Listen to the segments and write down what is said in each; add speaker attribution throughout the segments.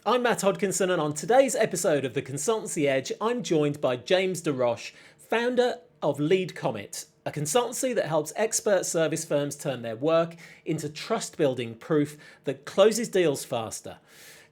Speaker 1: I'm Matt Hodkinson, and on today's episode of the Consultancy Edge, I'm joined by James de Roche, founder of Lead Comet, a consultancy that helps expert service firms turn their work into trust-building proof that closes deals faster.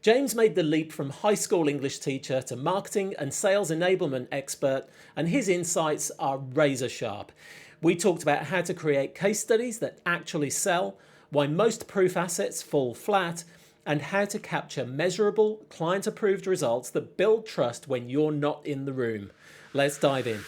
Speaker 1: James made the leap from high school English teacher to marketing and sales enablement expert, and his insights are razor sharp. We talked about how to create case studies that actually sell, why most proof assets fall flat, and how to capture measurable, client-approved results that build trust when you're not in the room. Let's dive in.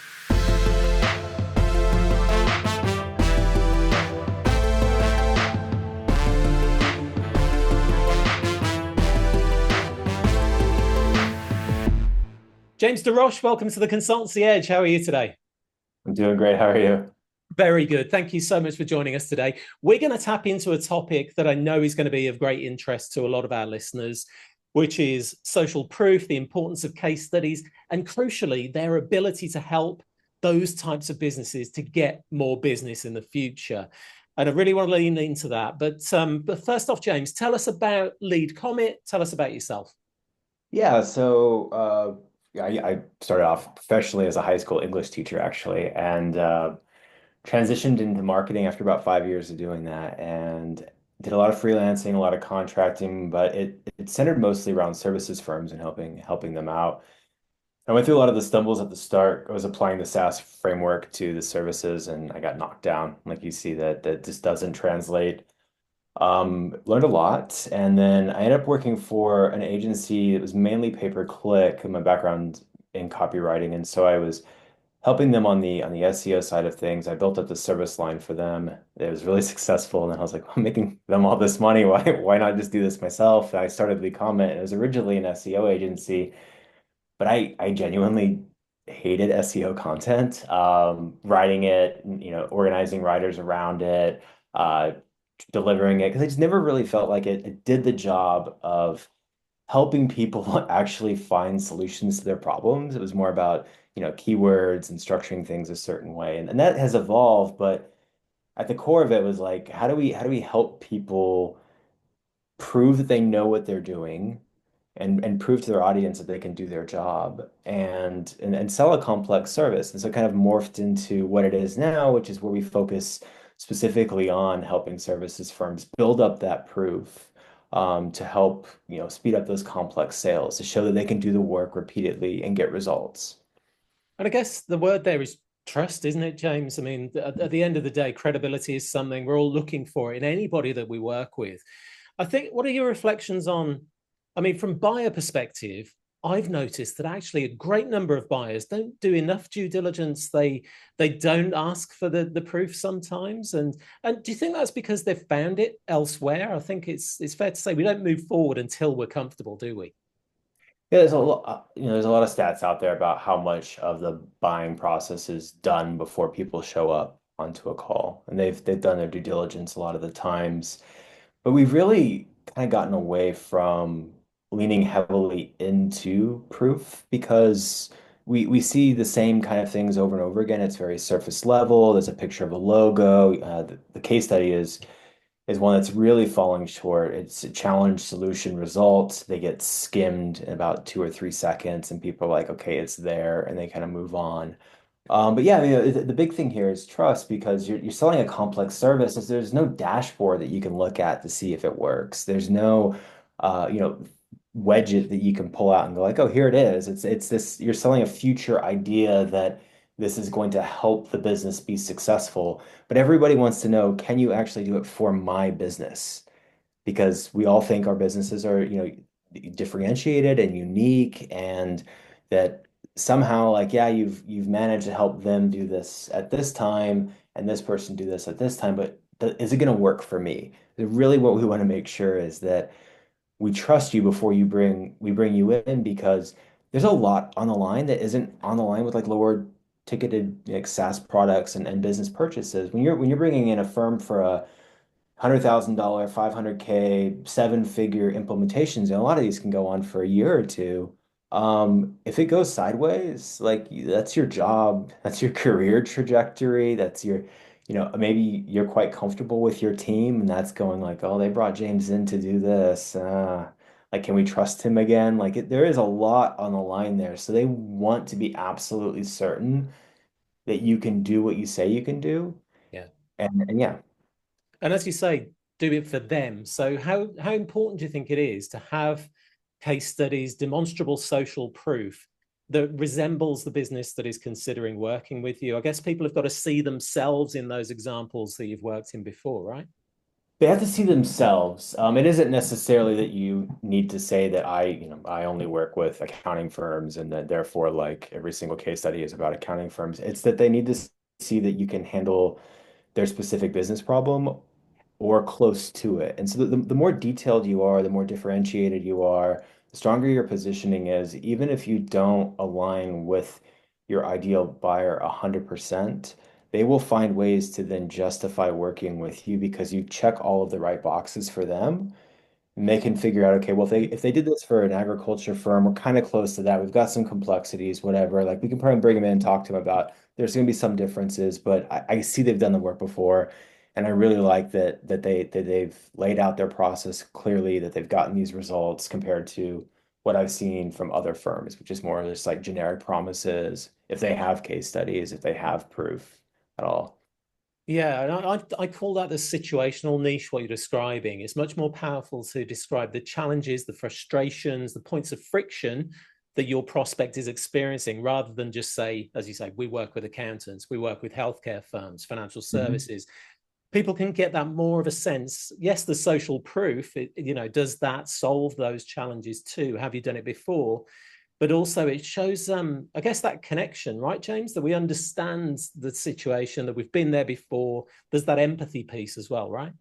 Speaker 1: James de Roche, welcome to the Consultancy Edge. How are you today?
Speaker 2: I'm doing great. How are you?
Speaker 1: Very good. Thank you so much for joining us today. We're going to tap into a topic that I know is going to be of great interest to a lot of our listeners, which is social proof, the importance of case studies, and crucially, their ability to help those types of businesses to get more business in the future. And I really want to lean into that. But first off, James, tell us about Lead Comet. Tell us about yourself.
Speaker 2: Yeah, I started off professionally as a high school English teacher, actually, and transitioned into marketing after about 5 years of doing that, and did a lot of freelancing, a lot of contracting, but it centered mostly around services firms and helping them out. I went through a lot of the stumbles at the start. I was applying the SaaS framework to the services, and I got knocked down. Like you see that just doesn't translate. Learned a lot, and then I ended up working for an agency that was mainly pay-per-click. My background in copywriting, and so I was helping them on the SEO side of things. I built up the service line for them. It was really successful, and then I was like, I'm making them all this money. Why not just do this myself? And I started Lead Comet. It was originally an SEO agency, but I genuinely hated SEO content. Writing it, organizing writers around it. Delivering it because I just never really felt like it did the job of helping people actually find solutions to their problems. It was more about, keywords and structuring things a certain way. And that has evolved, but at the core of it was like, how do we help people prove that they know what they're doing and prove to their audience that they can do their job and sell a complex service. And so it kind of morphed into what it is now, which is where we focus specifically on helping services firms build up that proof to help, speed up those complex sales to show that they can do the work repeatedly and get results.
Speaker 1: And I guess the word there is trust, isn't it, James? I mean, at the end of the day, credibility is something we're all looking for in anybody that we work with. I think, what are your reflections on? I mean, from buyer perspective, I've noticed that actually a great number of buyers don't do enough due diligence. They don't ask for the proof sometimes. And do you think that's because they've found it elsewhere? I think it's fair to say we don't move forward until we're comfortable, do we?
Speaker 2: Yeah, there's a lot, there's a lot of stats out there about how much of the buying process is done before people show up onto a call, and they've done their due diligence a lot of the times. But we've really kind of gotten away from leaning heavily into proof because we see the same kind of things over and over again. It's very surface level. There's a picture of a logo. The case study is one that's really falling short. It's a challenge solution result. They get skimmed in about 2 or 3 seconds, and people are like, okay, it's there, and they kind of move on. But yeah, I mean, the big thing here is trust because you're selling a complex service. There's no dashboard that you can look at to see if it works. There's no, uh, you know, widget that you can pull out and go like, oh, here it is. It's this. You're selling a future idea that this is going to help the business be successful. But everybody wants to know, can you actually do it for my business? Because we all think our businesses are, differentiated and unique, and that somehow, like, yeah, you've managed to help them do this at this time and this person do this at this time, but is it going to work for me? Really, what we want to make sure is that we trust you before we bring you in because there's a lot on the line that isn't on the line with like lower ticketed like SaaS products and business purchases. When you're bringing in a firm for a $100,000, 500K, seven-figure implementations, and a lot of these can go on for a year or two. If it goes sideways, like that's your job, that's your career trajectory, that's your, maybe you're quite comfortable with your team, and that's going like, oh, they brought James in to do this. Like, can we trust him again? Like, there is a lot on the line there. So they want to be absolutely certain that you can do what you say you can do.
Speaker 1: Yeah.
Speaker 2: And yeah,
Speaker 1: And as you say, do it for them. So how important do you think it is to have case studies, demonstrable social proof that resembles the business that is considering working with you? I guess people have got to see themselves in those examples that you've worked in before, right?
Speaker 2: they have to see themselves. It isn't necessarily that you need to say that I only work with accounting firms and that therefore like every single case study is about accounting firms. It's that they need to see that you can handle their specific business problem or close to it. And so the more detailed you are, the more differentiated you are, the stronger your positioning is, even if you don't align with your ideal buyer 100%, they will find ways to then justify working with you because you check all of the right boxes for them. And they can figure out, okay, well, if they did this for an agriculture firm, we're kind of close to that. We've got some complexities, whatever. Like we can probably bring them in and talk to them about there's going to be some differences, but I see they've done the work before. And I really like that they've laid out their process clearly, that they've gotten these results compared to what I've seen from other firms, which is more just like generic promises, if they have case studies, if they have proof at all.
Speaker 1: Yeah, and I call that the situational niche, what you're describing. It's much more powerful to describe the challenges, the frustrations, the points of friction that your prospect is experiencing, rather than just say, as you say, we work with accountants, we work with healthcare firms, financial
Speaker 2: Mhm.
Speaker 1: services. People can get that more of a sense. Yes, the social proof, does that solve those challenges too? Have you done it before? But also it shows I guess that connection, right, James, that we understand the situation, that we've been there before. There's that empathy piece as well, right?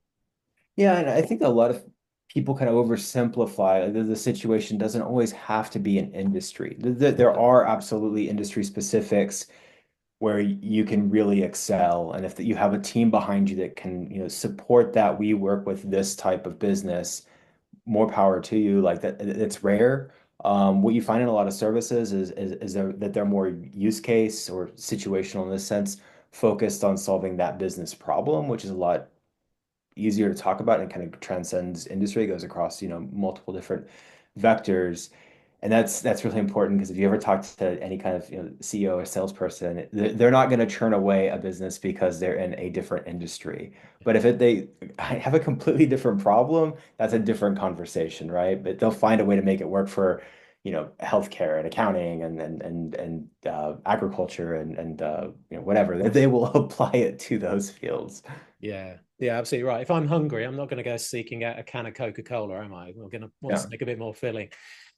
Speaker 2: Yeah, and I think a lot of people kind of oversimplify. Like, the situation doesn't always have to be an industry. There are absolutely industry specifics where you can really excel, and if you have a team behind you that can, support that, we work with this type of business, more power to you. Like that, it's rare. What you find in a lot of services that they're more use case or situational in this sense, focused on solving that business problem, which is a lot easier to talk about and kind of transcends industry, goes across, multiple different vectors. And that's really important because if you ever talk to any kind of, CEO or salesperson, they're not going to turn away a business because they're in a different industry. But if they have a completely different problem, that's a different conversation, right? But they'll find a way to make it work for, healthcare and accounting and agriculture and whatever. They will apply it to those fields.
Speaker 1: Yeah, yeah, absolutely right. If I'm hungry, I'm not going to go seeking out a can of Coca-Cola, am I? I'm going to want
Speaker 2: Yeah.
Speaker 1: something a bit more filling.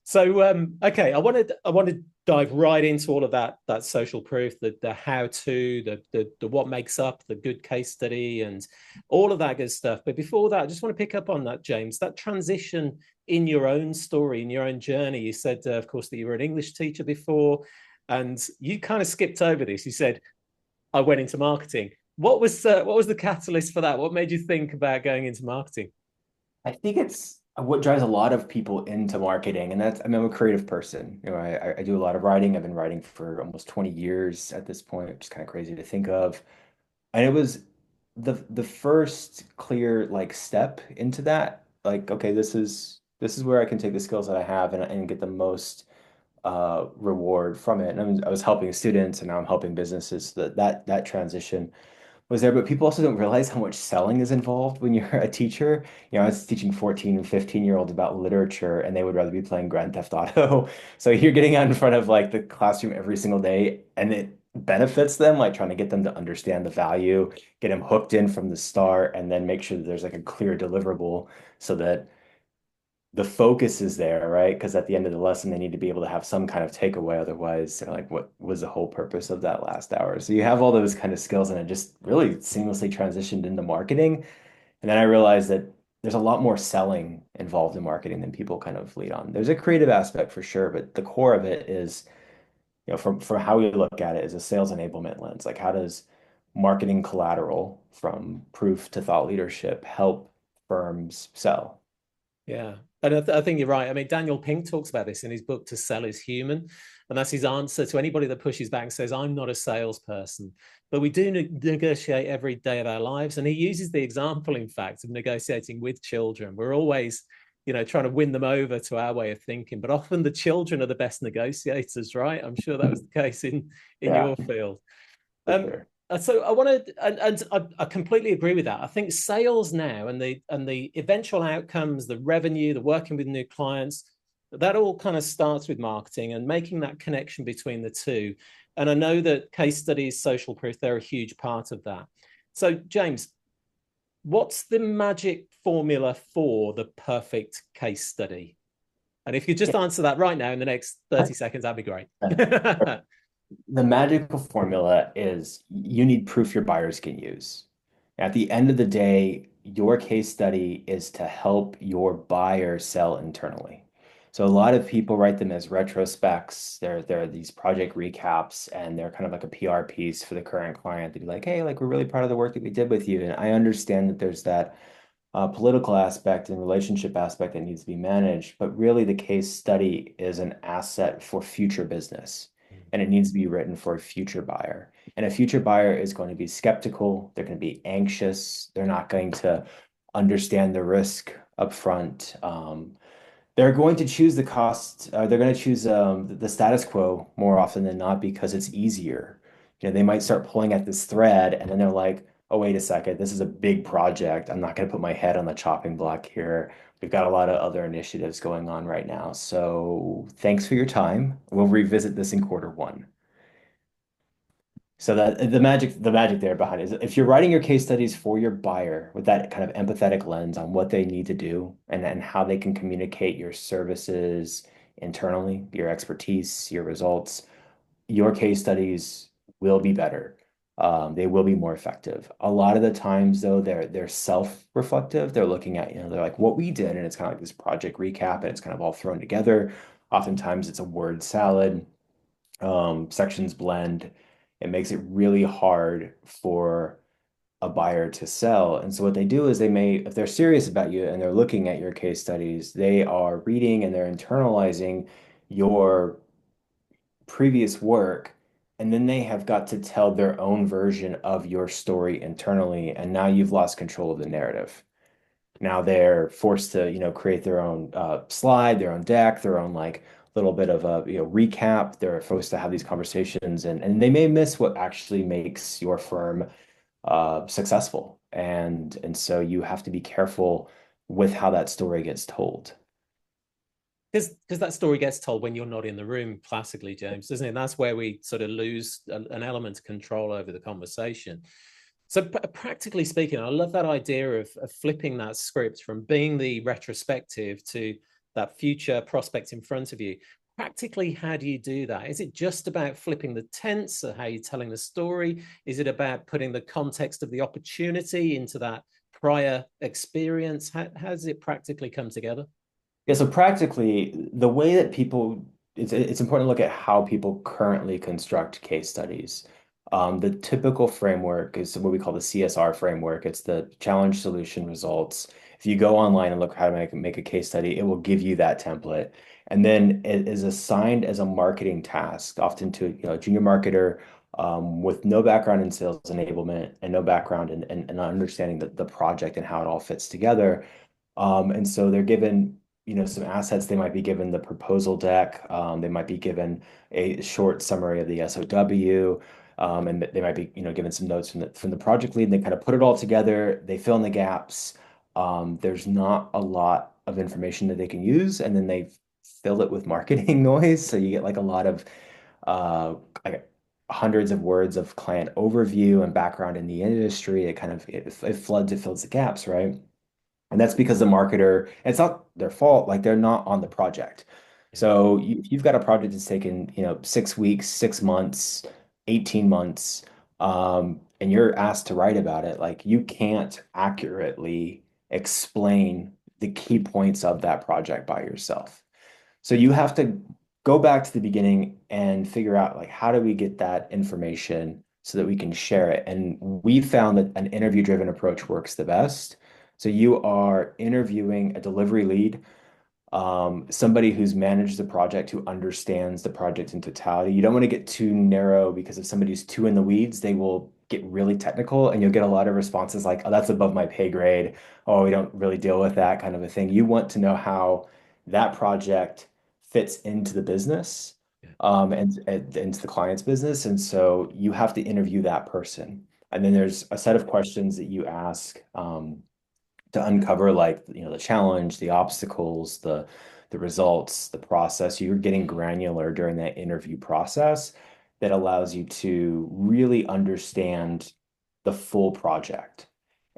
Speaker 1: So, okay, I wanted to dive right into all of that social proof, the how to, the what makes up the good case study, and all of that good stuff. But before that, I just want to pick up on that, James, that transition in your own story, in your own journey. You said, of course, that you were an English teacher before, and you kind of skipped over this. You said I went into marketing. What was the catalyst for that? What made you think about going into marketing?
Speaker 2: I think it's what drives a lot of people into marketing, and that's, I mean, I'm a creative person. I do a lot of writing. I've been writing for almost 20 years at this point, which is kind of crazy to think of. And it was the first clear like step into that. Like, okay, this is where I can take the skills that I have and get the most reward from it. And I was helping students, and now I'm helping businesses. So that transition was there, but people also don't realize how much selling is involved when you're a teacher. I was teaching 14 and 15-year-olds about literature, and they would rather be playing Grand Theft Auto. So you're getting out in front of like the classroom every single day, and it benefits them, like trying to get them to understand the value, get them hooked in from the start, and then make sure that there's like a clear deliverable so that the focus is there, right? Because at the end of the lesson, they need to be able to have some kind of takeaway. Otherwise, they're like, what was the whole purpose of that last hour? So you have all those kind of skills, and it just really seamlessly transitioned into marketing. And then I realized that there's a lot more selling involved in marketing than people kind of lead on. There's a creative aspect for sure, but the core of it is, from how we look at it, is a sales enablement lens. Like, how does marketing collateral from proof to thought leadership help firms sell?
Speaker 1: Yeah. And I think you're right. I mean, Daniel Pink talks about this in his book, To Sell is Human. And that's his answer to anybody that pushes back and says, I'm not a salesperson. But we do negotiate every day of our lives. And he uses the example, in fact, of negotiating with children. We're always trying to win them over to our way of thinking. But often the children are the best negotiators, right? I'm sure that was the case in
Speaker 2: Yeah,
Speaker 1: your field.
Speaker 2: for
Speaker 1: Um,
Speaker 2: sure.
Speaker 1: so I want to, and I completely agree with that. I think sales now and the eventual outcomes, the revenue, the working with new clients, that all kind of starts with marketing and making that connection between the two. And I know that case studies, social proof, they're a huge part of that. So, James, what's the magic formula for the perfect case study? And if you just answer that right now in the next 30 seconds, that'd be great.
Speaker 2: Yeah. The magical formula is you need proof your buyers can use. At the end of the day, your case study is to help your buyer sell internally. So a lot of people write them as retrospects. They're these project recaps, and they're kind of like a PR piece for the current client. They'd be like, "Hey, like we're really proud of the work that we did with you." And I understand that there's that political aspect and relationship aspect that needs to be managed, but really the case study is an asset for future business, and it needs to be written for a future buyer. And a future buyer is going to be skeptical, they're going to be anxious, they're not going to understand the risk upfront. They're going to choose the cost, they're going to choose the status quo more often than not because it's easier. They might start pulling at this thread and then they're like, oh, wait a second, this is a big project. I'm not going to put my head on the chopping block here. We've got a lot of other initiatives going on right now. So thanks for your time. We'll revisit this in quarter one. So that the magic there behind it is if you're writing your case studies for your buyer with that kind of empathetic lens on what they need to do and how they can communicate your services internally, your expertise, your results, your case studies will be better. They will be more effective. A lot of the times, though, they're self-reflective. They're looking at, they're like what we did, and it's kind of like this project recap, and it's kind of all thrown together. Oftentimes, it's a word salad. Sections blend. It makes it really hard for a buyer to sell. And so what they do is if they're serious about you and they're looking at your case studies, they are reading and they're internalizing your previous work, and then they have got to tell their own version of your story internally, and now you've lost control of the narrative. Now they're forced to, create their own slide, their own deck, their own like little bit of a recap. They're forced to have these conversations, and they may miss what actually makes your firm successful. And so you have to be careful with how that story gets told.
Speaker 1: Because that story gets told when you're not in the room, classically, James, doesn't it? And that's where we sort of lose an element of control over the conversation. So practically speaking, I love that idea of flipping that script from being the retrospective to that future prospect in front of you. Practically, how do you do that? Is it just about flipping the tense or how you're telling the story? Is it about putting the context of the opportunity into that prior experience? How does it practically come together?
Speaker 2: Yeah, so practically, the way that it's important to look at how people currently construct case studies. The typical framework is what we call the CSR framework. It's the challenge, solution, results. If you go online and look how to make a case study, it will give you that template. And then it is assigned as a marketing task, often to a junior marketer with no background in sales enablement and no background in understanding the project and how it all fits together. And so they're given, some assets. They might be given the proposal deck. They might be given a short summary of the SOW. And they might be, given some notes from the project lead. And they kind of put it all together. They fill in the gaps. There's not a lot of information that they can use, and then they fill it with marketing noise. So you get like a lot of like hundreds of words of client overview and background in the industry. It floods, it fills the gaps, right? And that's because the marketer, it's not their fault, like they're not on the project. So if you've got a project that's taken, 6 weeks, 6 months, 18 months, and you're asked to write about it, like you can't accurately explain the key points of that project by yourself. So you have to go back to the beginning and figure out like how do we get that information so that we can share it. And we found that an interview-driven approach works the best. So you are interviewing a delivery lead, somebody who's managed the project, who understands the project in totality. You don't want to get too narrow because if somebody's too in the weeds, they will get really technical, and you'll get a lot of responses like, "Oh, that's above my pay grade. Oh, we don't really deal with that," kind of a thing. You want to know how that project fits into the business,
Speaker 1: Yeah.
Speaker 2: and into the client's business, and so you have to interview that person. And then there's a set of questions that you ask, to uncover, like, the challenge, the obstacles, the results, the process. You're getting granular during that interview process that allows you to really understand the full project.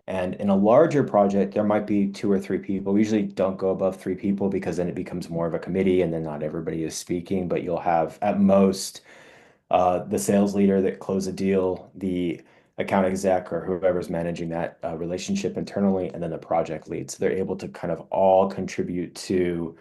Speaker 2: And in a larger project, there might be two or three people. We usually don't go above three people because then it becomes more of a committee and then not everybody is speaking, but you'll have at most the sales leader that closed a deal, the account exec or whoever's managing that relationship internally, and then the project lead. So they're able to kind of all contribute to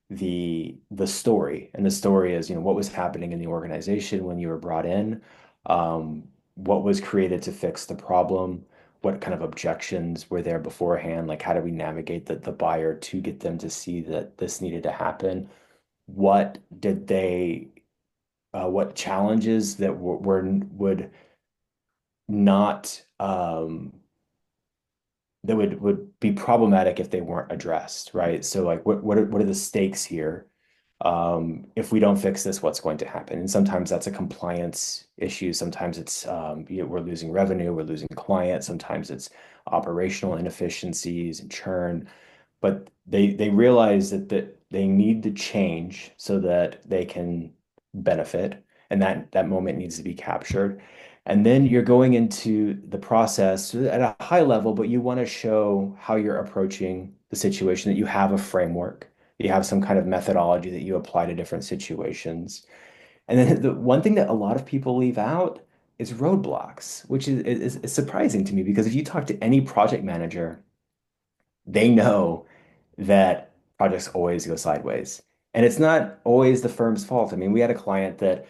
Speaker 2: the story. And the story is, what was happening in the organization when you were brought in, what was created to fix the problem, what kind of objections were there beforehand, like how do we navigate the buyer to get them to see that this needed to happen? What did they what challenges that would not that would be problematic if they weren't addressed, right? So like what are the stakes here? If we don't fix this, what's going to happen? And sometimes that's a compliance issue. Sometimes it's we're losing revenue, we're losing clients. Sometimes it's operational inefficiencies and churn. But they realize that they need to change so that they can benefit, and that moment needs to be captured. And then you're going into the process at a high level, but you want to show how you're approaching the situation, that you have a framework, you have some kind of methodology that you apply to different situations. And then the one thing that a lot of people leave out is roadblocks, which is surprising to me because if you talk to any project manager, they know that projects always go sideways. And it's not always the firm's fault. I mean, we had a client that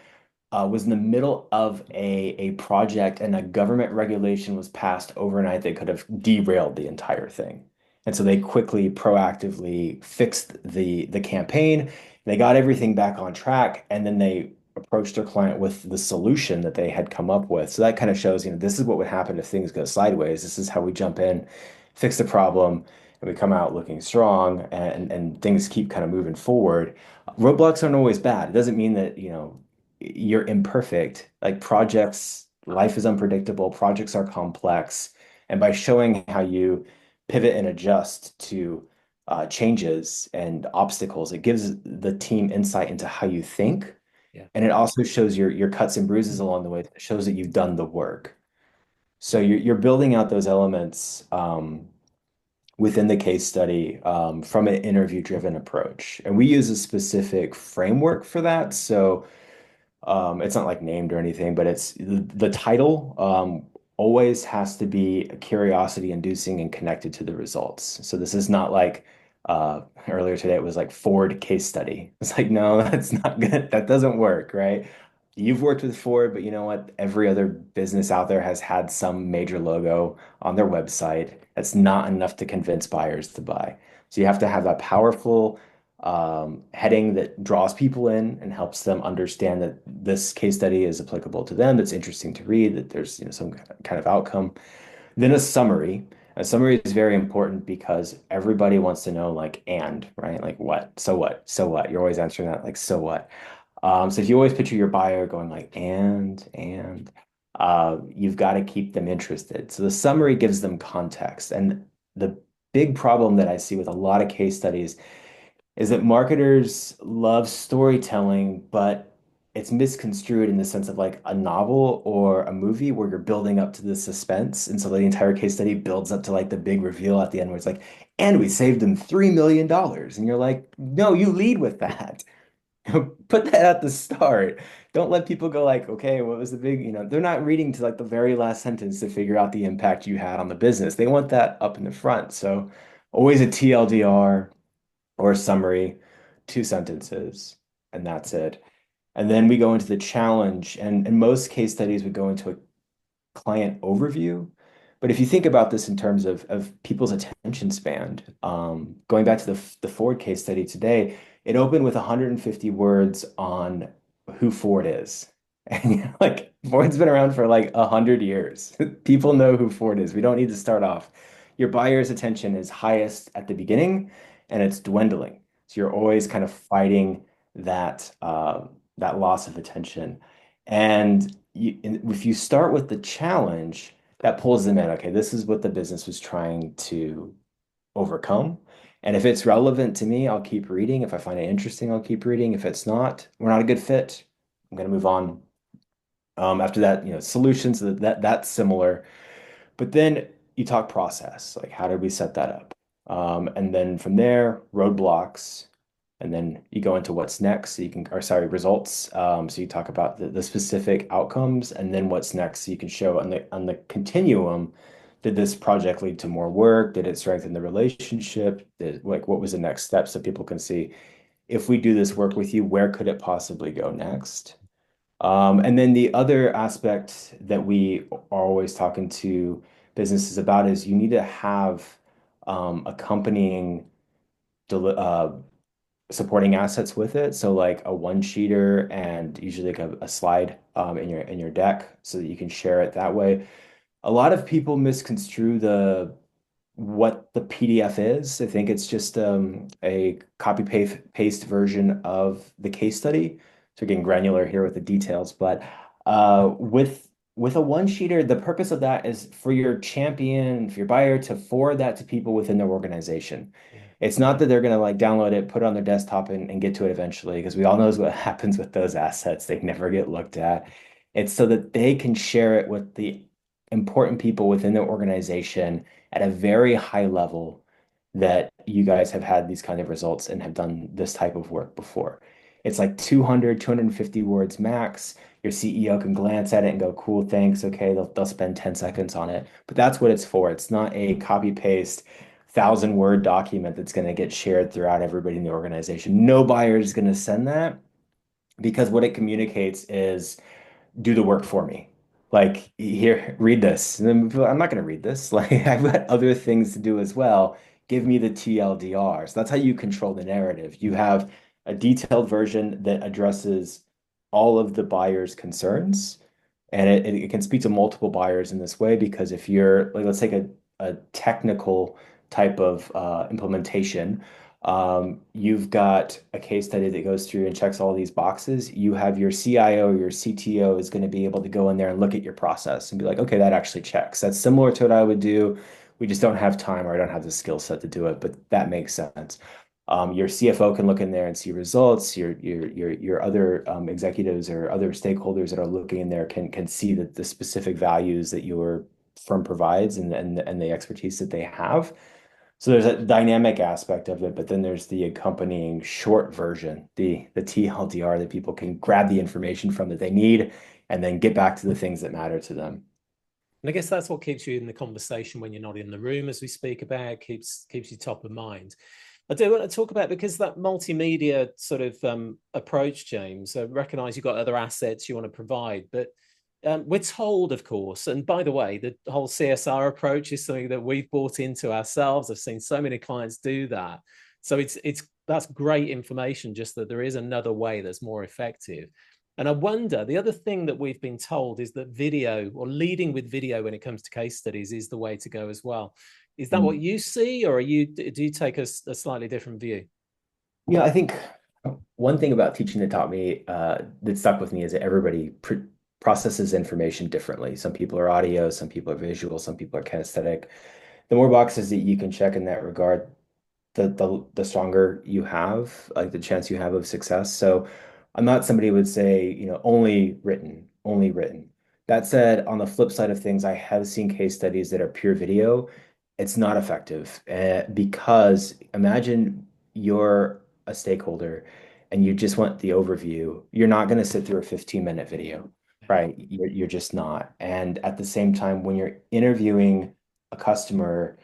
Speaker 2: was in the middle of a project and a government regulation was passed overnight that could have derailed the entire thing. And so they quickly, proactively fixed the campaign. They got everything back on track, and then they approached their client with the solution that they had come up with. So that kind of shows, this is what would happen if things go sideways. This is how we jump in, fix the problem, and we come out looking strong, and things keep kind of moving forward. Roadblocks aren't always bad. It doesn't mean that, you're imperfect. Like projects, life is unpredictable, projects are complex. And by showing how you pivot and adjust to changes and obstacles, it gives the team insight into how you think.
Speaker 1: Yeah.
Speaker 2: And it also shows your cuts and bruises along the way. It shows that you've done the work. So you're building out those elements within the case study, from an interview-driven approach. And we use a specific framework for that. So it's not like named or anything, but it's the title always has to be curiosity inducing and connected to the results. So this is not like earlier today, it was like Ford case study. It's like, no, that's not good. That doesn't work, right? You've worked with Ford, but you know what? Every other business out there has had some major logo on their website. That's not enough to convince buyers to buy. So you have to have that powerful heading that draws people in and helps them understand that this case study is applicable to them, that's interesting to read, that there's some kind of outcome. Then a summary. A summary is very important because everybody wants to know, like, and, right? Like what? So what? So what? You're always answering that like, so what? So if you always picture your buyer going like, and, you've got to keep them interested. So the summary gives them context. And the big problem that I see with a lot of case studies is that marketers love storytelling, but it's misconstrued in the sense of like a novel or a movie where you're building up to the suspense. And so the entire case study builds up to like the big reveal at the end where it's like, and we saved them $3 million. And you're like, no, you lead with that. Put that at the start. Don't let people go like, okay, what was the big, they're not reading to like the very last sentence to figure out the impact you had on the business. They want that up in the front. So always a TLDR or a summary, two sentences, and that's it. And then we go into the challenge, and most case studies would go into a client overview. But if you think about this in terms of people's attention span, going back to the Ford case study today, it opened with 150 words on who Ford is. And like Ford's been around for like 100 years. People know who Ford is. We don't need to start off. Your buyer's attention is highest at the beginning, and it's dwindling. So you're always kind of fighting that loss of attention. And if you start with the challenge, that pulls them in. Okay, this is what the business was trying to overcome. And if it's relevant to me, I'll keep reading. If I find it interesting, I'll keep reading. If it's not, we're not a good fit. I'm going to move on. After that, solutions that's similar. But then you talk process, like how did we set that up? And then from there, roadblocks, and then you go into what's next. So you can, or sorry, results. So you talk about the specific outcomes, and then what's next. So you can show on the continuum, did this project lead to more work? Did it strengthen the relationship? Like what was the next step so people can see if we do this work with you, where could it possibly go next? And then the other aspect that we are always talking to businesses about is you need to have accompanying deli supporting assets with it. So like a one-sheeter and usually like a slide in your deck so that you can share it that way. A lot of people misconstrue the what the PDF is. I think it's just a copy paste version of the case study. So getting granular here with the details, but with a one-sheeter, the purpose of that is for your champion, for your buyer to forward that to people within their organization.
Speaker 1: Yeah.
Speaker 2: It's not that they're going to like download it, put it on their desktop and get to it eventually, because we all know what happens with those assets. They never get looked at. It's so that they can share it with the important people within their organization at a very high level that you guys have had these kind of results and have done this type of work before. It's like 200, 250 words max. Your CEO can glance at it and go, cool, thanks. Okay, they'll spend 10 seconds on it. But that's what it's for. It's not a copy paste 1,000 word document that's going to get shared throughout everybody in the organization. No buyer is going to send that because what it communicates is do the work for me. Like, here, read this. And then I'm not going to read this. Like, I've got other things to do as well. Give me the TLDR. So that's how you control the narrative. You have a detailed version that addresses all of the buyer's concerns. And it can speak to multiple buyers in this way because if you're, like, let's take a technical type of implementation. You've got a case study that goes through and checks all these boxes. You have your CIO or your CTO is going to be able to go in there and look at your process and be like, okay, that actually checks. That's similar to what I would do. We just don't have time or I don't have the skill set to do it, but that makes sense. Your CFO can look in there and see results. Your other executives or other stakeholders that are looking in there can see that the specific values that your firm provides and the expertise that they have. So there's a dynamic aspect of it, but then there's the accompanying short version, the TLDR that people can grab the information from that they need and then get back to the things that matter to them.
Speaker 1: And I guess that's what keeps you in the conversation when you're not in the room, as we speak about, keeps you top of mind. I do want to talk about because that multimedia sort of approach, James. I recognise you've got other assets you want to provide, but we're told, of course, and by the way, the whole CSR approach is something that we've bought into ourselves. I've seen so many clients do that, so it's that's great information. Just that there is another way that's more effective. And I wonder, the other thing that we've been told is that video or leading with video when it comes to case studies is the way to go as well. Is that what you see, or do you take a slightly different view?
Speaker 2: Yeah, I think one thing about teaching that taught me that stuck with me is that everybody processes information differently. Some people are audio, some people are visual, some people are kinesthetic. The more boxes that you can check in that regard, the stronger you have, like the chance you have of success. So I'm not somebody who would say, only written, only written. That said, on the flip side of things, I have seen case studies that are pure video. It's not effective because imagine you're a stakeholder and you just want the overview. You're not going to sit through a 15-minute video, right? You're just not. And at the same time, when you're interviewing a customer,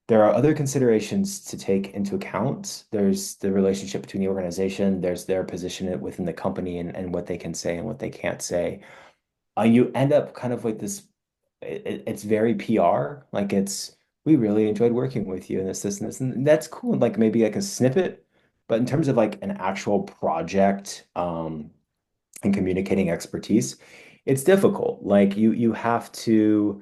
Speaker 2: there are other considerations to take into account. There's the relationship between the organization, there's their position within the company and what they can say and what they can't say. You end up kind of like this, it's very PR, like we really enjoyed working with you and and this, and that's cool. Like maybe like a snippet, but in terms of like an actual project, and communicating expertise, it's difficult. Like you have to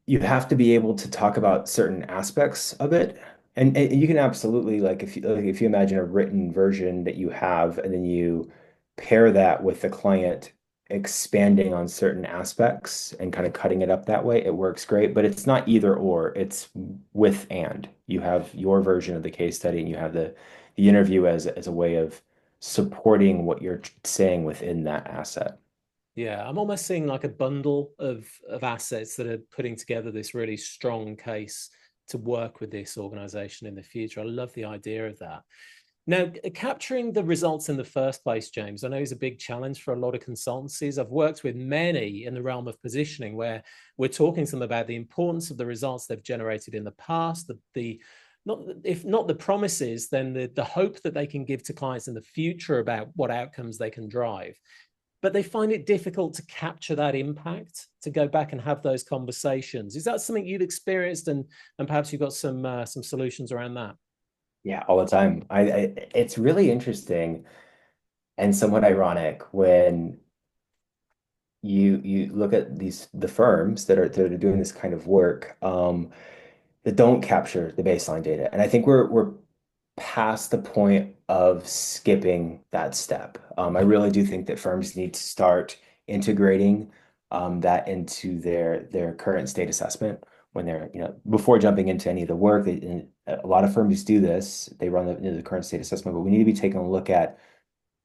Speaker 2: be able to talk about certain aspects of it. And you can absolutely like if you imagine a written version that you have and then you pair that with the client expanding on certain aspects and kind of cutting it up that way, it works great. But it's not either or, it's with and. You have your version of the case study and you have the interview as a way of supporting what you're saying within that asset.
Speaker 1: Yeah, I'm almost seeing like a bundle of assets that are putting together this really strong case to work with this organization in the future. I love the idea of that. Now, capturing the results in the first place, James, I know is a big challenge for a lot of consultancies. I've worked with many in the realm of positioning where we're talking to them about the importance of the results they've generated in the past, the not if not the promises, then the hope that they can give to clients in the future about what outcomes they can drive. But they find it difficult to capture that impact, to go back and have those conversations. Is that something you've experienced, and perhaps you've got some solutions around that?
Speaker 2: Yeah, all the time. It's really interesting and somewhat ironic when you look at the firms that are doing this kind of work that don't capture the baseline data. And I think we're past the point of skipping that step. I really do think that firms need to start integrating that into their current state assessment when they're, before jumping into any of the work. A lot of firms do this. They run the current state assessment, but we need to be taking a look at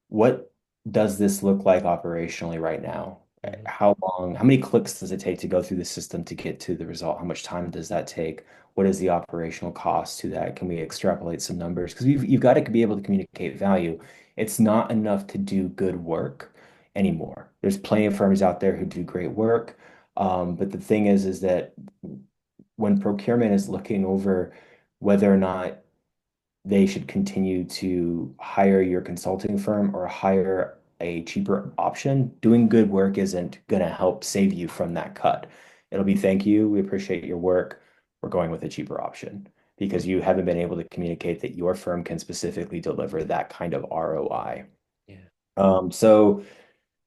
Speaker 2: what does this look like operationally right now?
Speaker 1: Mhm.
Speaker 2: How many clicks does it take to go through the system to get to the result? How much time does that take? What is the operational cost to that? Can we extrapolate some numbers? Because you've got to be able to communicate value. It's not enough to do good work anymore. There's plenty of firms out there who do great work. But the thing is that when procurement is looking over whether or not they should continue to hire your consulting firm or hire a cheaper option. Doing good work isn't going to help save you from that cut. It'll be thank you. We appreciate your work. We're going with a cheaper option because you haven't been able to communicate that your firm can specifically deliver that kind of ROI.
Speaker 1: Yeah.
Speaker 2: So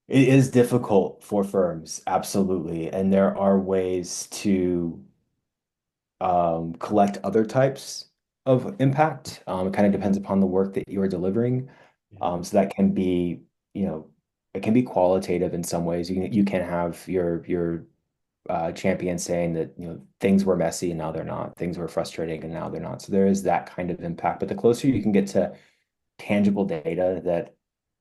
Speaker 2: it is difficult for firms, absolutely. And there are ways to collect other types of impact. It kind of depends upon the work that you're delivering.
Speaker 1: Yeah.
Speaker 2: So that can be, it can be qualitative in some ways. You can have your champion saying that things were messy and now they're not. Things were frustrating and now they're not. So there is that kind of impact. But the closer you can get to tangible data that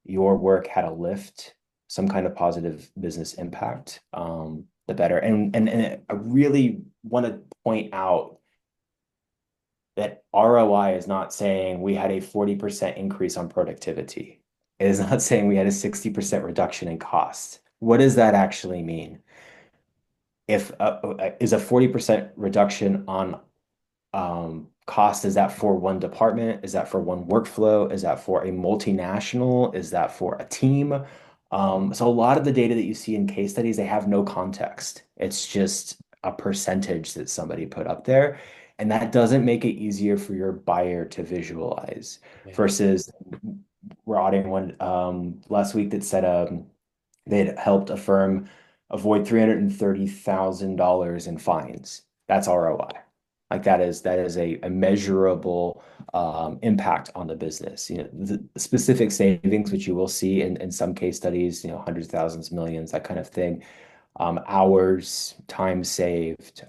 Speaker 2: your work had a lift, some kind of positive business impact, the better. And I really want to point out that ROI is not saying we had a 40% increase on productivity. It is not saying we had a 60% reduction in cost. What does that actually mean? If is a 40% reduction on cost, is that for one department? Is that for one workflow? Is that for a multinational? Is that for a team? So a lot of the data that you see in case studies, they have no context. It's just a percentage that somebody put up there. And that doesn't make it easier for your buyer to visualize
Speaker 1: Yeah.
Speaker 2: versus we're auditing one last week that said they'd helped a firm avoid $330,000 in fines. That's ROI. Like that is a measurable impact on the business. The specific savings, which you will see in some case studies, hundreds, thousands, millions, that kind of thing. Hours, time saved.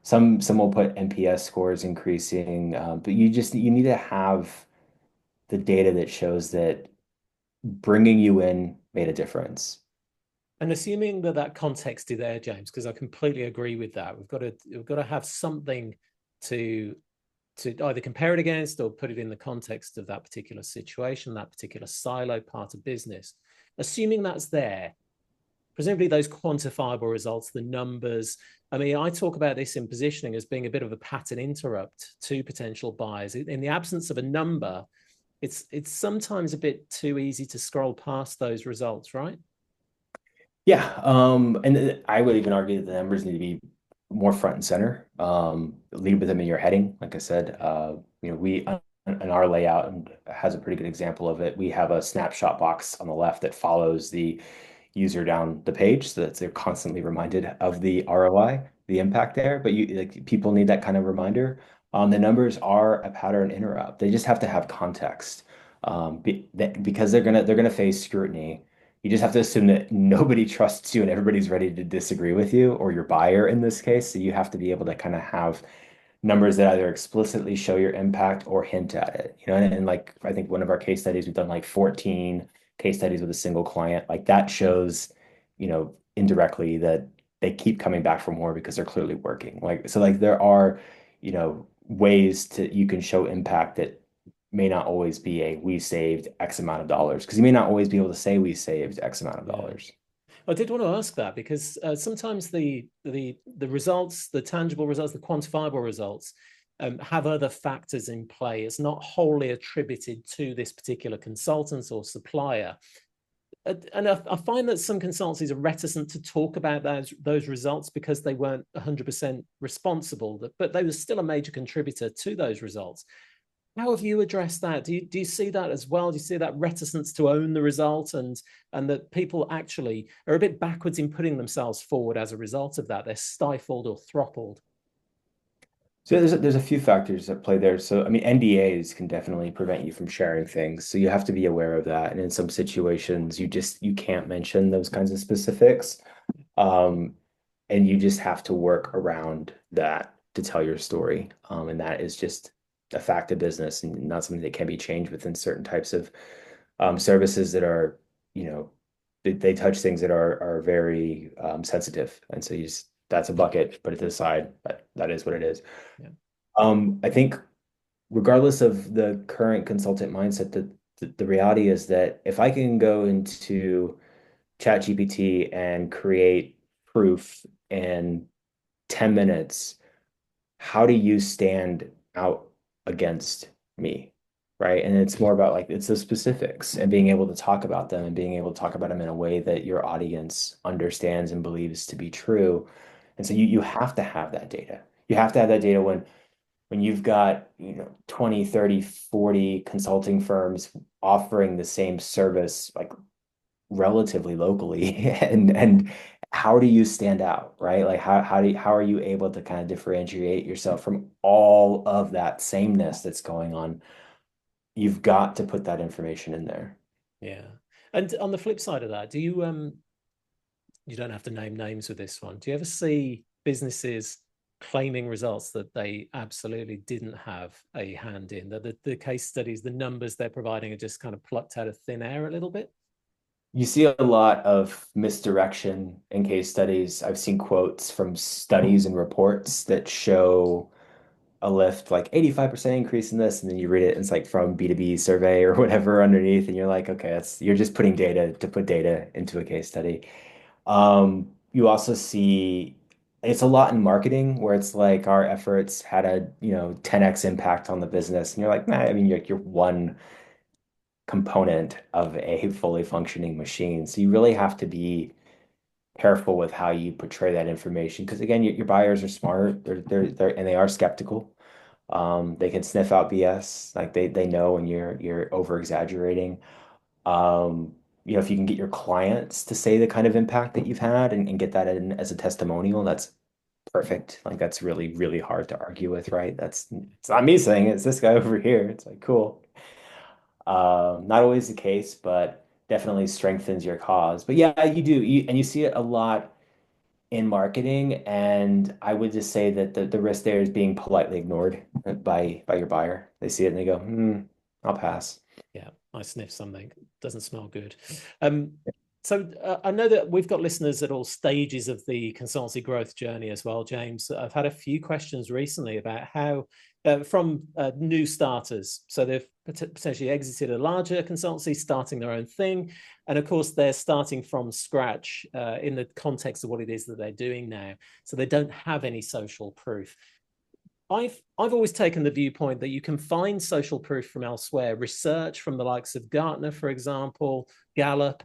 Speaker 2: Some will put NPS scores increasing, but you need to have the data that shows that bringing you in made a difference.
Speaker 1: And assuming that that context is there, James, because I completely agree with that. We've got to have something to either compare it against or put it in the context of that particular situation, that particular silo part of business. Assuming that's there, presumably those quantifiable results, the numbers. I mean, I talk about this in positioning as being a bit of a pattern interrupt to potential buyers. In the absence of a number, it's sometimes a bit too easy to scroll past those results, right?
Speaker 2: Yeah, and I would even argue that the numbers need to be more front and center. Lead with them in your heading. Like I said, we and our layout and has a pretty good example of it. We have a snapshot box on the left that follows the user down the page so that they're constantly reminded of the ROI, the impact there. But you like people need that kind of reminder. The numbers are a pattern interrupt. They just have to have context. Because they're gonna face scrutiny. You just have to assume that nobody trusts you and everybody's ready to disagree with you, or your buyer in this case. So you have to be able to kind of have numbers that either explicitly show your impact or hint at it. And like I think one of our case studies, we've done like 14 case studies with a single client. Like that shows, indirectly that they keep coming back for more because they're clearly working. Like so like there are, ways to you can show impact that may not always be a we saved X amount of dollars because you may not always be able to say we saved X amount of
Speaker 1: Yeah.
Speaker 2: dollars.
Speaker 1: I did want to ask that because sometimes the results, the tangible results, the quantifiable results, have other factors in play. It's not wholly attributed to this particular consultant or supplier. And I find that some consultancies are reticent to talk about those results because they weren't 100% responsible, but they were still a major contributor to those results. How have you addressed that? Do you see that as well? Do you see that reticence to own the result and that people actually are a bit backwards in putting themselves forward as a result of that? They're stifled or throttled.
Speaker 2: So there's a few factors that play there. So I mean, NDAs can definitely prevent you from sharing things. So you have to be aware of that. And in some situations, you can't mention those kinds of specifics. Um, and you just have to work around that to tell your story. And that is just a fact of business and not something that can be changed within certain types of services that are, you know, they touch things that are very sensitive. And so that's a bucket, put it to the side. But that is what it is.
Speaker 1: Yeah.
Speaker 2: I think regardless of the current consultant mindset, the reality is that if I can go into ChatGPT and create proof in 10 minutes, how do you stand out against me? Right. And it's more about like it's the specifics and being able to talk about them and being able to talk about them in a way that your audience understands and believes to be true. And so you have to have that data. You have to have that data when you've got, 20, 30, 40 consulting firms offering the same service like relatively locally and how do you stand out, right? Like how are you able to kind of differentiate yourself from all of that sameness that's going on? You've got to put that information in there.
Speaker 1: Yeah. And on the flip side of that, do you don't have to name names with this one. Do you ever see businesses claiming results that they absolutely didn't have a hand in? That the case studies, the numbers they're providing are just kind of plucked out of thin air a little bit?
Speaker 2: You see a lot of misdirection in case studies. I've seen quotes from studies and reports that show a lift like 85% increase in this, and then you read it and it's like from B2B survey or whatever underneath, and you're like, okay, you're just putting data to put data into a case study. You also see it's a lot in marketing where it's like our efforts had a 10x impact on the business, and you're like, nah, I mean you're one component of a fully functioning machine. So you really have to be careful with how you portray that information because again, your buyers are smart, they're and they are skeptical. They can sniff out BS, like they know when you're over exaggerating. If you can get your clients to say the kind of impact that you've had and get that in as a testimonial, that's perfect. Like that's really, really hard to argue with, right? It's not me saying it, it's this guy over here. It's like cool. Not always the case, but definitely strengthens your cause. But yeah, you do, and you see it a lot in marketing, and I would just say that the risk there is being politely ignored by your buyer. They see it and they go, I'll pass.
Speaker 1: Yeah, I sniff something. Doesn't smell good. Um, so I know that we've got listeners at all stages of the consultancy growth journey as well, James. I've had a few questions recently about how from new starters. So they've potentially exited a larger consultancy, starting their own thing. And of course, they're starting from scratch in the context of what it is that they're doing now. So they don't have any social proof. I've always taken the viewpoint that you can find social proof from elsewhere, research from the likes of Gartner, for example, Gallup.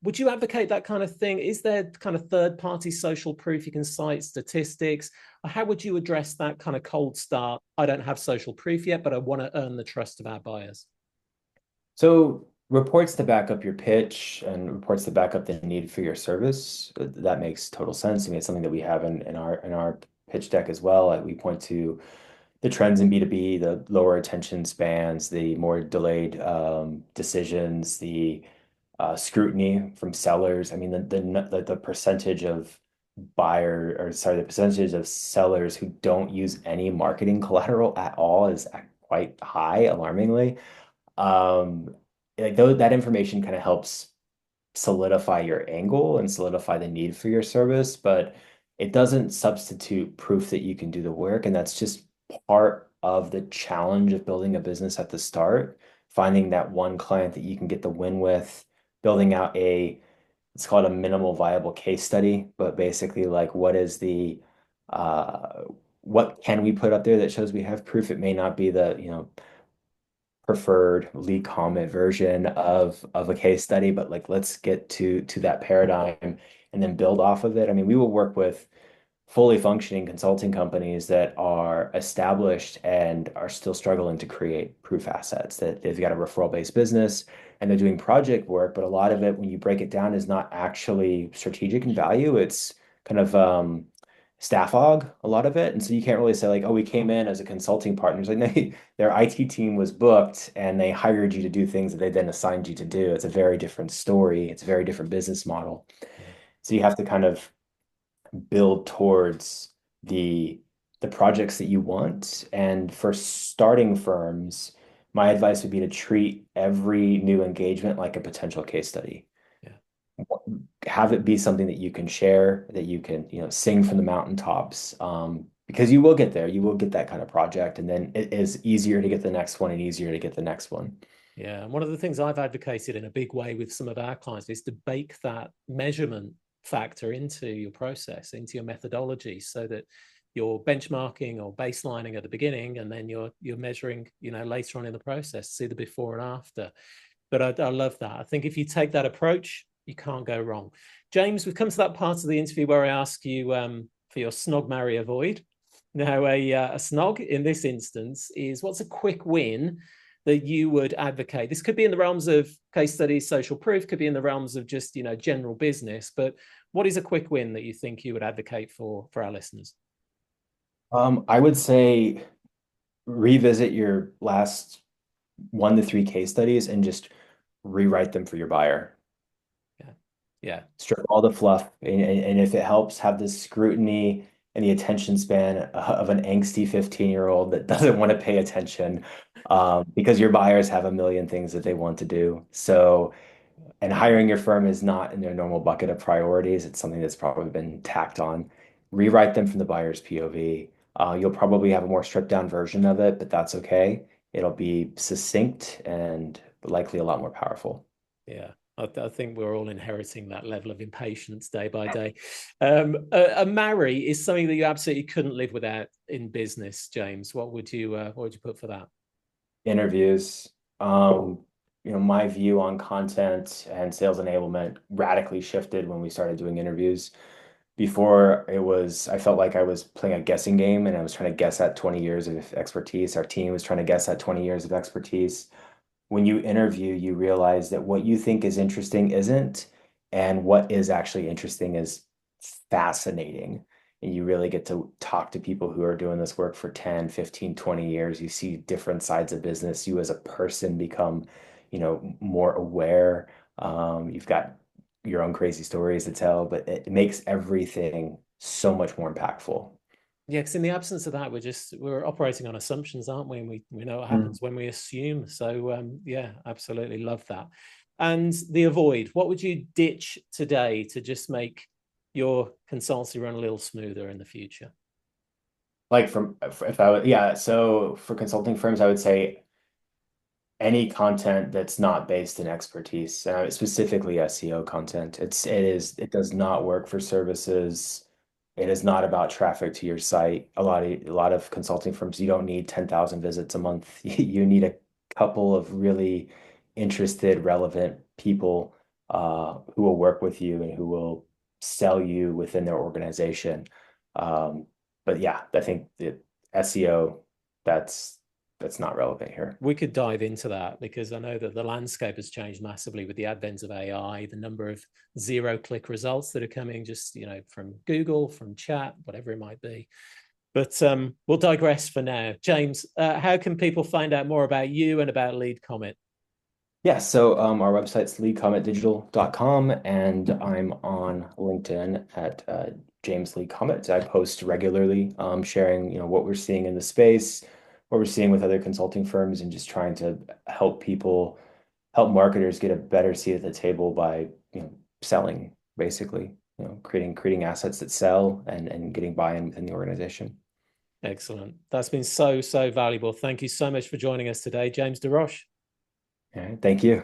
Speaker 1: Would you advocate that kind of thing? Is there kind of third party social proof you can cite, statistics? How would you address that kind of cold start? I don't have social proof yet, but I want to earn the trust of our buyers.
Speaker 2: So reports to back up your pitch and reports to back up the need for your service, that makes total sense. I mean, it's something that we have in our pitch deck as well. Like we point to the trends in B2B, the lower attention spans, the more delayed decisions, the scrutiny from sellers. I mean, the percentage of the percentage of sellers who don't use any marketing collateral at all is quite high, alarmingly. Um, like that information kind of helps solidify your angle and solidify the need for your service, but it doesn't substitute proof that you can do the work. And that's just part of the challenge of building a business at the start, finding that one client that you can get the win with, building out it's called a minimal viable case study, but basically like uh, what can we put up there that shows we have proof? It may not be the preferred Lead Comet version of a case study, but like let's get to that paradigm and then build off of it. I mean, we will work with fully functioning consulting companies that are established and are still struggling to create proof assets, that they've got a referral-based business and they're doing project work, but a lot of it, when you break it down, is not actually strategic in value. It's kind of staff aug, a lot of it. And so you can't really say like, oh, we came in as a consulting partner. It's like, no, their IT team was booked and they hired you to do things that they then assigned you to do. It's a very different story. It's a very different business model.
Speaker 1: Yeah.
Speaker 2: So you have to kind of build towards the the projects that you want. And for starting firms, my advice would be to treat every new engagement like a potential case study.
Speaker 1: Yeah.
Speaker 2: Have it be something that you can share, that you can, sing from the mountaintops. Because you will get there, you will get that kind of project, and then it is easier to get the next one and easier to get the next one.
Speaker 1: Yeah. And one of the things I've advocated in a big way with some of our clients is to bake that measurement factor into your process, into your methodology, so that you're benchmarking or baselining at the beginning, and then you're measuring, later on in the process, see the before and after. But I love that. I think if you take that approach, you can't go wrong. James, we've come to that part of the interview where I ask you for your snog, marry, avoid. Now, a snog in this instance is, what's a quick win that you would advocate? This could be in the realms of case studies, social proof, could be in the realms of just, general business. But what is a quick win that you think you would advocate for our listeners?
Speaker 2: I would say revisit your last 1 to 3 case studies and just rewrite them for your buyer.
Speaker 1: Yeah. Yeah.
Speaker 2: Strip all the fluff, and if it helps, have the scrutiny and the attention span of an angsty 15-year-old that doesn't want to pay attention, because your buyers have a million things that they want to do. So, and hiring your firm is not in their normal bucket of priorities. It's something that's probably been tacked on. Rewrite them from the buyer's POV. You'll probably have a more stripped down version of it, but that's okay. It'll be succinct and likely a lot more powerful.
Speaker 1: Yeah, I think we're all inheriting that level of impatience day by day. A marry is something that you absolutely couldn't live without in business, James. What would you put for that?
Speaker 2: Interviews. My view on content and sales enablement radically shifted when we started doing interviews. Before I felt like I was playing a guessing game and I was trying to guess at 20 years of expertise. Our team was trying to guess at 20 years of expertise. When you interview, you realize that what you think is interesting isn't, and what is actually interesting is fascinating. And you really get to talk to people who are doing this work for 10, 15, 20 years. You see different sides of business. You as a person become, more aware. You've got your own crazy stories to tell, but it makes everything so much more impactful.
Speaker 1: Yeah, because in the absence of that, we're operating on assumptions, aren't we? And we know what
Speaker 2: Mm.
Speaker 1: happens when we assume. So yeah, absolutely love that. And the avoid, what would you ditch today to just make your consultancy run a little smoother in the future?
Speaker 2: Like if I would, yeah. So for consulting firms, I would say any content that's not based in expertise, specifically SEO content. It does not work for services. It is not about traffic to your site. A lot of consulting firms, you don't need 10,000 visits a month. You need a couple of really interested, relevant people who will work with you and who will sell you within their organization. But yeah, I think the SEO, that's that's not relevant here.
Speaker 1: We could dive into that because I know that the landscape has changed massively with the advent of AI, the number of zero-click results that are coming just, from Google, from chat, whatever it might be. But we'll digress for now. James, how can people find out more about you and about Lead Comet?
Speaker 2: Yeah, so our website's leadcometdigital.com, and I'm on LinkedIn at James Lee Comet. I post regularly, sharing what we're seeing in the space, what we're seeing with other consulting firms, and just trying to help people, help marketers get a better seat at the table by selling, basically, creating assets that sell and getting buy-in within the organization.
Speaker 1: Excellent. That's been so, so valuable. Thank you so much for joining us today, James de Roche.
Speaker 2: All right, thank you.